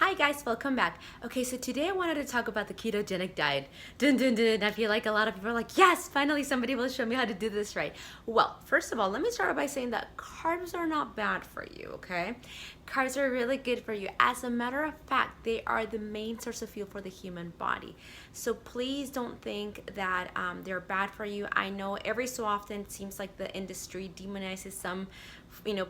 Hi guys, welcome back. Okay, so today I wanted to talk about the ketogenic diet. Dun dun dun. I feel like a lot of people are like, yes, finally somebody will show me how to do this right. Well, first of all, let me start by saying that carbs are not bad for you, okay? Carbs are really good for you. As a matter of fact, they are the main source of fuel for the human body. So please don't think that they're bad for you. I know every so often it seems like the industry demonizes some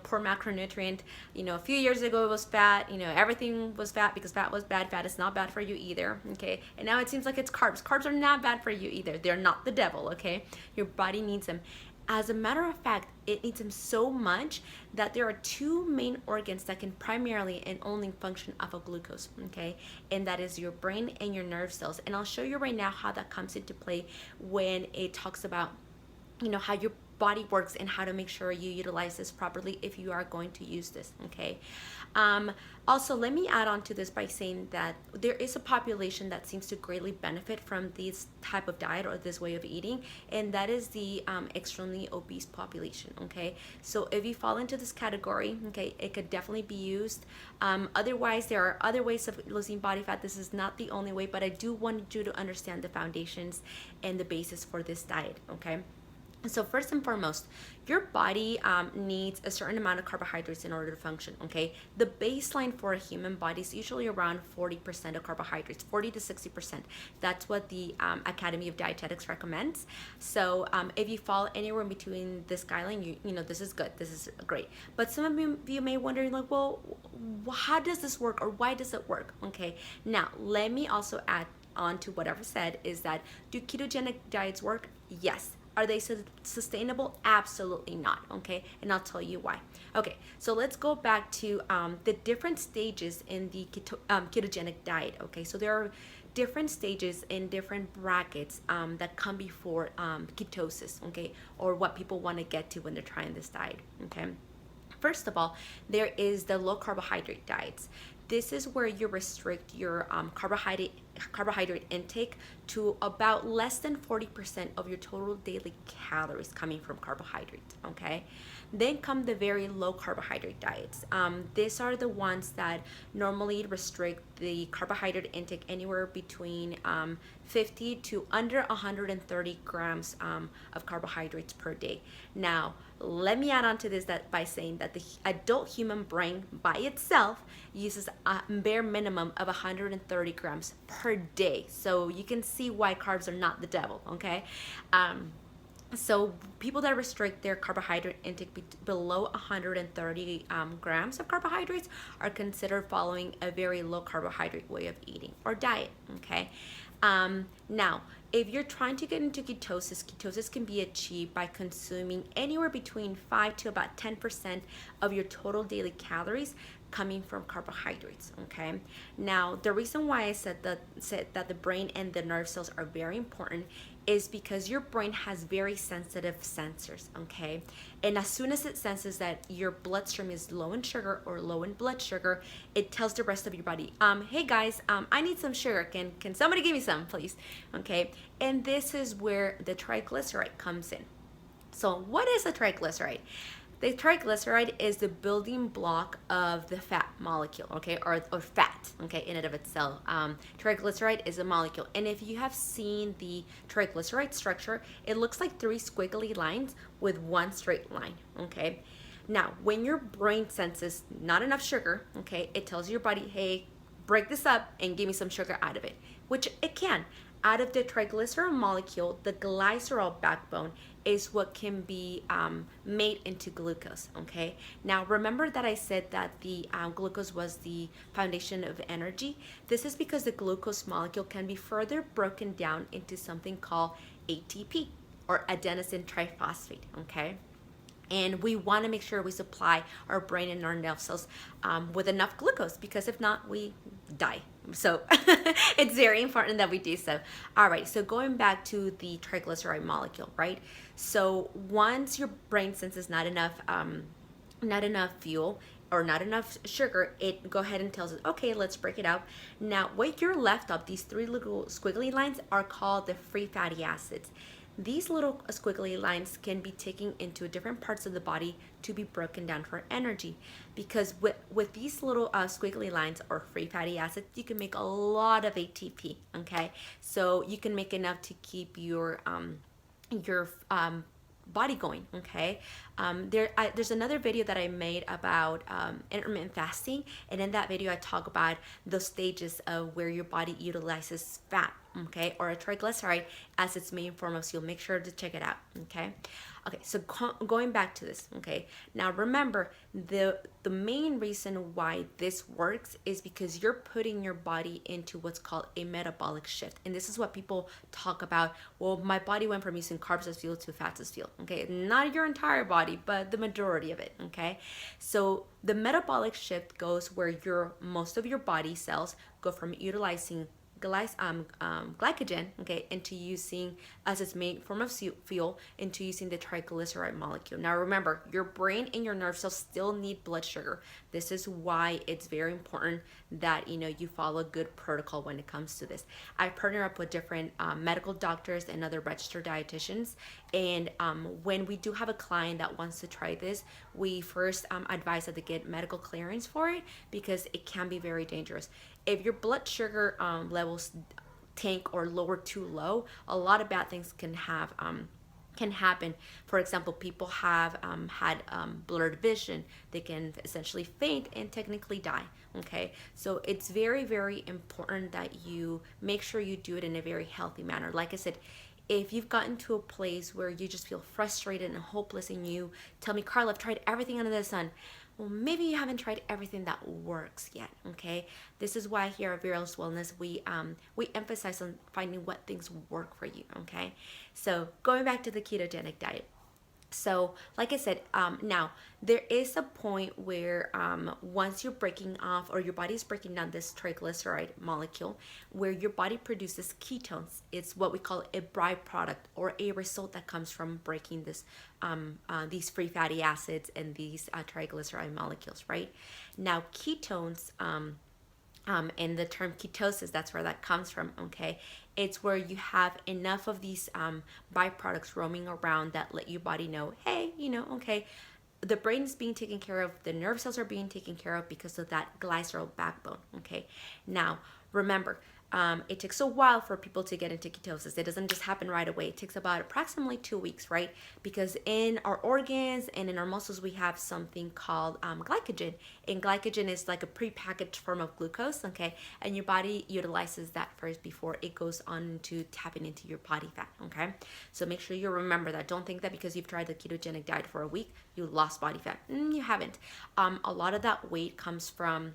poor macronutrient. A few years ago it was fat. Everything was fat because fat was bad. Fat is not bad for you either. Okay, and now it seems like it's carbs. Carbs are not bad for you either. They're not the devil. Okay, your body needs them. As a matter of fact, it needs them so much that there are two main organs that can primarily and only function off of glucose, okay? And that is your brain and your nerve cells. And I'll show you right now how that comes into play when it talks about how your body works and how to make sure you utilize this properly if you are going to use this, okay? Also, let me add on to this by saying that there is a population that seems to greatly benefit from this type of diet or this way of eating, and that is the extremely obese population, okay? So if you fall into this category, okay, it could definitely be used. Otherwise, there are other ways of losing body fat. This is not the only way, but I do want you to understand the foundations and the basis for this diet, okay? So first and foremost, your body needs a certain amount of carbohydrates in order to function, okay? The baseline for a human body is usually around 40% of carbohydrates, 40 to 60%. That's what the Academy of Dietetics recommends. So if you fall anywhere in between this guideline, this is good, this is great. But some of you may wonder, like, well, how does this work or why does it work, okay? Now, let me also add on to whatever said is that do ketogenic diets work? Yes. Are they sustainable? Absolutely not, okay? And I'll tell you why. Okay, so let's go back to the different stages in the ketogenic diet, okay? So there are different stages in different brackets that come before ketosis, okay? Or what people want to get to when they're trying this diet, okay? First of all, there is the low carbohydrate diets. This is where you restrict your carbohydrate intake to about less than 40% of your total daily calories coming from carbohydrates, okay? Then come the very low carbohydrate diets. These are the ones that normally restrict the carbohydrate intake anywhere between 50 to under 130 grams of carbohydrates per day. Now, let me add on to this that by saying that the adult human brain by itself uses a bare minimum of 130 grams per day. So you can see why carbs are not the devil, okay? So people that restrict their carbohydrate intake below 130 grams of carbohydrates are considered following a very low carbohydrate way of eating or diet, okay? Now, if you're trying to get into ketosis can be achieved by consuming anywhere between 5 to about 10% of your total daily calories coming from carbohydrates, okay? Now, the reason why I said that the brain and the nerve cells are very important is because your brain has very sensitive sensors, okay? And as soon as it senses that your bloodstream is low in sugar or low in blood sugar, it tells the rest of your body, hey guys, I need some sugar. Can somebody give me some, please? Okay, and this is where the triglyceride comes in. So what is a triglyceride? The triglyceride is the building block of the fat molecule, okay, or fat, okay, in and of itself. Triglyceride is a molecule, and if you have seen the triglyceride structure, it looks like 3 squiggly lines with one straight line, okay. Now, when your brain senses not enough sugar, okay, it tells your body, hey, break this up and give me some sugar out of it, which it can. Out of the triglyceride molecule, the glycerol backbone is what can be made into glucose, okay? Now, remember that I said that the glucose was the foundation of energy? This is because the glucose molecule can be further broken down into something called ATP, or adenosine triphosphate, okay? And we want to make sure we supply our brain and our nerve cells with enough glucose, because if not, we die. So it's very important that we do so. All right, so going back to the triglyceride molecule, right? So once your brain senses not enough fuel or not enough sugar, it go ahead and tells it, okay, let's break it out. Now, what you're left of, these 3 little squiggly lines, are called the free fatty acids. these little squiggly lines can be taken into different parts of the body to be broken down for energy. Because with these little squiggly lines or free fatty acids, you can make a lot of ATP, okay? So you can make enough to keep your body going, okay? There's another video that I made about intermittent fasting, and in that video I talk about the stages of where your body utilizes fat, okay, or a triglyceride as its main form of fuel. Make sure to check it out, okay? Okay, so going back to this, okay? Now remember, the main reason why this works is because you're putting your body into what's called a metabolic shift. And this is what people talk about. Well, my body went from using carbs as fuel to fats as fuel, okay? Not your entire body, but the majority of it, okay? So the metabolic shift goes where most of your body cells go from utilizing glycogen, okay, into using as its main form of fuel, into using the triglyceride molecule. Now remember, your brain and your nerve cells still need blood sugar. This is why it's very important that you follow a good protocol when it comes to this. I partner up with different medical doctors and other registered dietitians, and when we do have a client that wants to try this, we first advise that they get medical clearance for it, because it can be very dangerous. If your blood sugar levels tank or lower too low, a lot of bad things can happen. For example, people have had blurred vision. They can essentially faint and technically die, okay? So it's very, very important that you make sure you do it in a very healthy manner. Like I said, if you've gotten to a place where you just feel frustrated and hopeless, and you tell me, Carla, I've tried everything under the sun, well, maybe you haven't tried everything that works yet, okay? This is why here at Viral's Wellness, we emphasize on finding what things work for you, okay? So going back to the ketogenic diet. So like I said, now there is a point where once you're breaking off, or your body's breaking down this triglyceride molecule, where your body produces ketones. It's what we call a byproduct, or a result that comes from breaking these free fatty acids and these triglyceride molecules, right? Now ketones, and the term ketosis, that's where that comes from, okay? It's where you have enough of these byproducts roaming around that let your body know, hey, okay, the brain is being taken care of, the nerve cells are being taken care of because of that glycerol backbone, okay? Now, remember, it takes a while for people to get into ketosis. It doesn't just happen right away. It takes about approximately 2 weeks, right? Because in our organs and in our muscles, we have something called glycogen. And glycogen is like a prepackaged form of glucose, okay? And your body utilizes that first before it goes on to tapping into your body fat, okay? So make sure you remember that. Don't think that because you've tried the ketogenic diet for a week, you lost body fat. You haven't. A lot of that weight comes from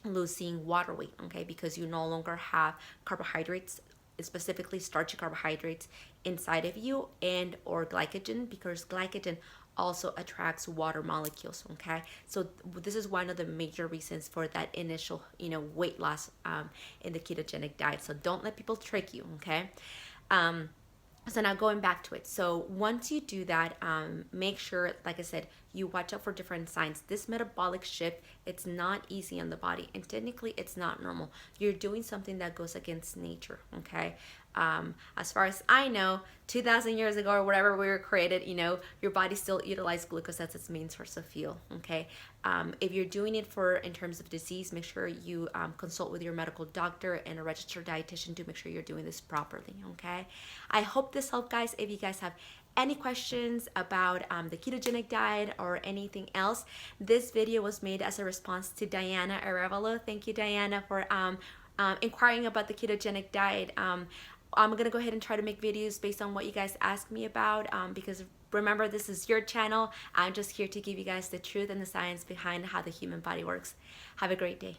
losing water weight, okay, because you no longer have carbohydrates, specifically starchy carbohydrates, inside of you, and or glycogen, because glycogen also attracts water molecules, okay? So this is one of the major reasons for that initial weight loss in the ketogenic diet. So don't let people trick you, okay? So now going back to it. So once you do that, make sure, like I said, you watch out for different signs. This metabolic shift, it's not easy on the body, and technically it's not normal. You're doing something that goes against nature, okay? As far as I know, 2,000 years ago or whatever we were created, your body still utilized glucose as its main source of fuel, okay? If you're doing it in terms of disease, make sure you consult with your medical doctor and a registered dietitian to make sure you're doing this properly, okay? I hope this helped, guys. If you guys have any questions about the ketogenic diet or anything else, this video was made as a response to Diana Arevalo. Thank you, Diana, for inquiring about the ketogenic diet. I'm gonna go ahead and try to make videos based on what you guys ask me about, because remember, this is your channel. I'm just here to give you guys the truth and the science behind how the human body works. Have a great day.